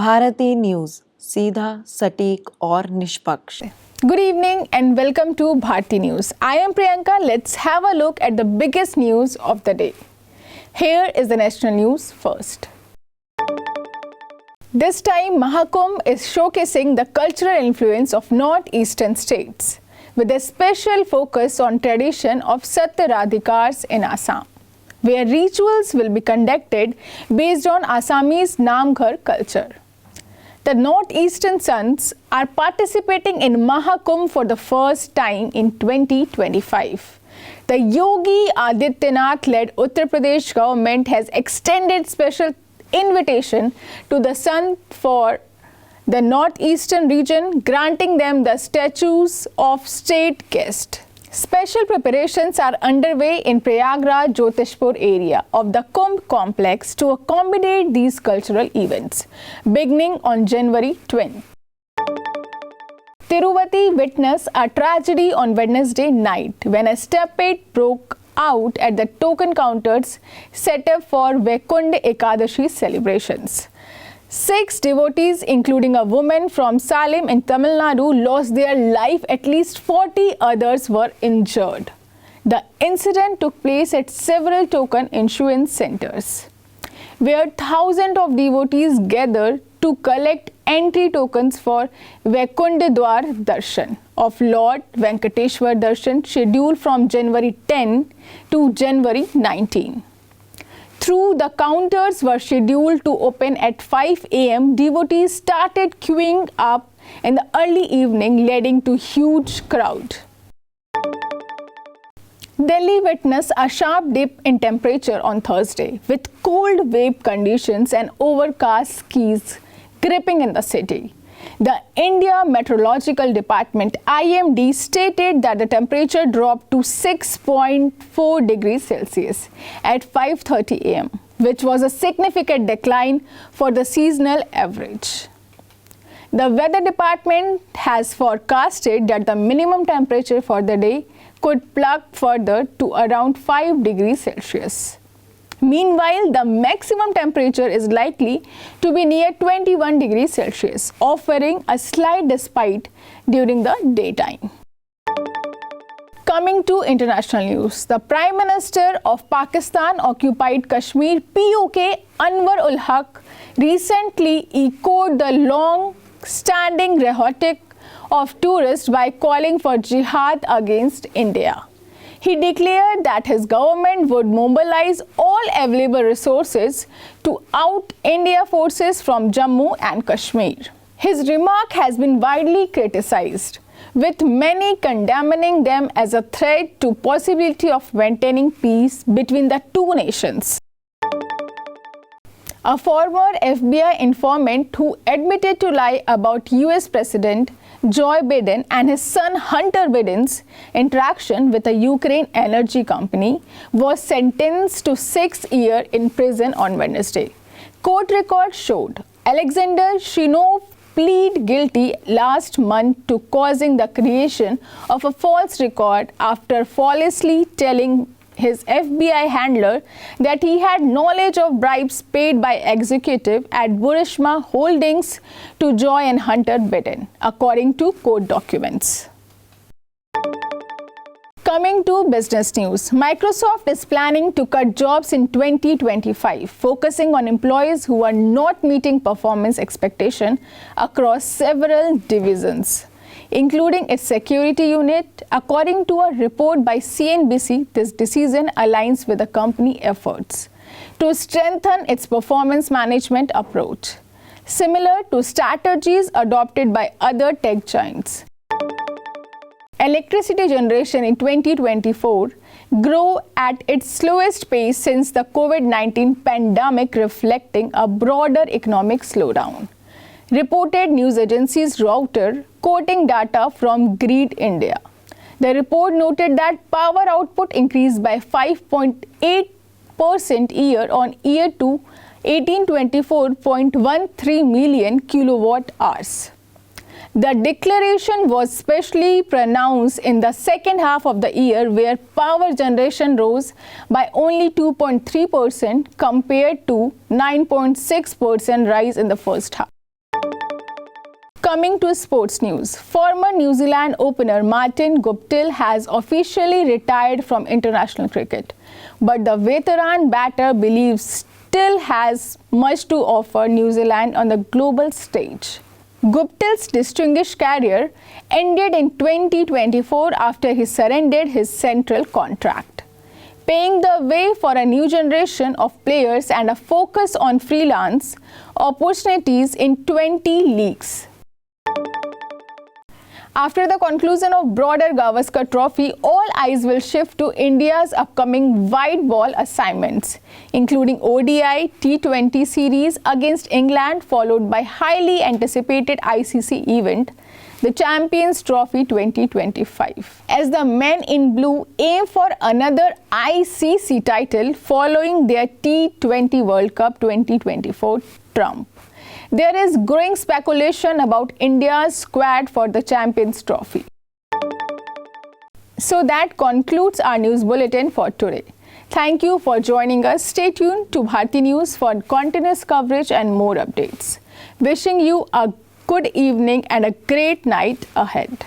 Bharti news, सीधा, सटीक और निष्पक्ष। Good evening and welcome to Bharati News. I am Priyanka. Let's have a look at the biggest news of the day. Here is the national news first. This time, Mahakumbh is showcasing the cultural influence of northeastern states, with a special focus on tradition of Satyaradhikars in Assam, where rituals will be conducted based on Assamese Namghar culture. The northeastern sons are participating in Mahakumbh for the first time in 2025. The Yogi Adityanath-led Uttar Pradesh government has extended special invitation to the sons for the northeastern region, granting them the status of state guest. Special preparations are underway in Prayagraj Jyotishpur area of the Kumbh complex to accommodate these cultural events, beginning on January 20. Tirupati witnessed a tragedy on Wednesday night when a stampede broke out at the token counters set up for Vaikunth Ekadashi celebrations. 6 devotees, including a woman from Salem in Tamil Nadu, lost their life. At least 40 others were injured. The incident took place at several token issuance centers, where thousands of devotees gathered to collect entry tokens for Vaikunth Dwar Darshan of Lord Venkateshwar Darshan, scheduled from January 10 to January 19. Through the counters were scheduled to open at 5 a.m., devotees started queuing up in the early evening, leading to huge crowd. Delhi witnessed a sharp dip in temperature on Thursday, with cold wave conditions and overcast skies gripping in the city. The India Meteorological Department IMD stated that the temperature dropped to 6.4 degrees Celsius at 5:30 a.m., which was a significant decline for the seasonal average. The weather department has forecasted that the minimum temperature for the day could plummet further to around 5 degrees Celsius. Meanwhile, the maximum temperature is likely to be near 21 degrees Celsius, offering a slight respite during the daytime. Coming to international news, the Prime Minister of Pakistan-occupied Kashmir POK Anwar ul Haq recently echoed the long-standing rhetoric of tourists by calling for jihad against India. He declared that his government would mobilize all available resources to out India forces from Jammu and Kashmir. His remark has been widely criticized, with many condemning them as a threat to possibility of maintaining peace between the two nations. A former FBI informant who admitted to lie about US President Joe Biden and his son Hunter Biden's interaction with a Ukraine energy company was sentenced to 6 years in prison on Wednesday. Court records showed Alexander Shinov pleaded guilty last month to causing the creation of a false record after falsely telling his FBI handler that he had knowledge of bribes paid by executive at Burisma Holdings to Joe and Hunter Biden, according to court documents. Coming to business news, Microsoft is planning to cut jobs in 2025, focusing on employees who are not meeting performance expectations across several divisions, including its security unit. According to a report by CNBC, this decision aligns with the company's efforts to strengthen its performance management approach, similar to strategies adopted by other tech giants. Electricity generation in 2024 grew at its slowest pace since the COVID-19 pandemic, reflecting a broader economic slowdown, reported news agencies Reuters, quoting data from Grid India. The report noted that power output increased by 5.8% year-on-year to 1824.13 million kilowatt hours. The declaration was especially pronounced in the second half of the year, where power generation rose by only 2.3% compared to 9.6% rise in the first half. Coming to sports news, former New Zealand opener Martin Guptill has officially retired from international cricket. But the veteran batter believes still has much to offer New Zealand on the global stage. Guptill's distinguished career ended in 2024 after he surrendered his central contract, paving the way for a new generation of players and a focus on freelance opportunities in 20 leagues. After the conclusion of broader Gavaskar Trophy, all eyes will shift to India's upcoming white ball assignments, including ODI T20 series against England, followed by highly anticipated ICC event, the Champions Trophy 2025. As the men in blue aim for another ICC title following their T20 World Cup 2024 trump, there is growing speculation about India's squad for the Champions Trophy. So that concludes our news bulletin for today. Thank you for joining us. Stay tuned to Bharati News for continuous coverage and more updates. Wishing you a good evening and a great night ahead.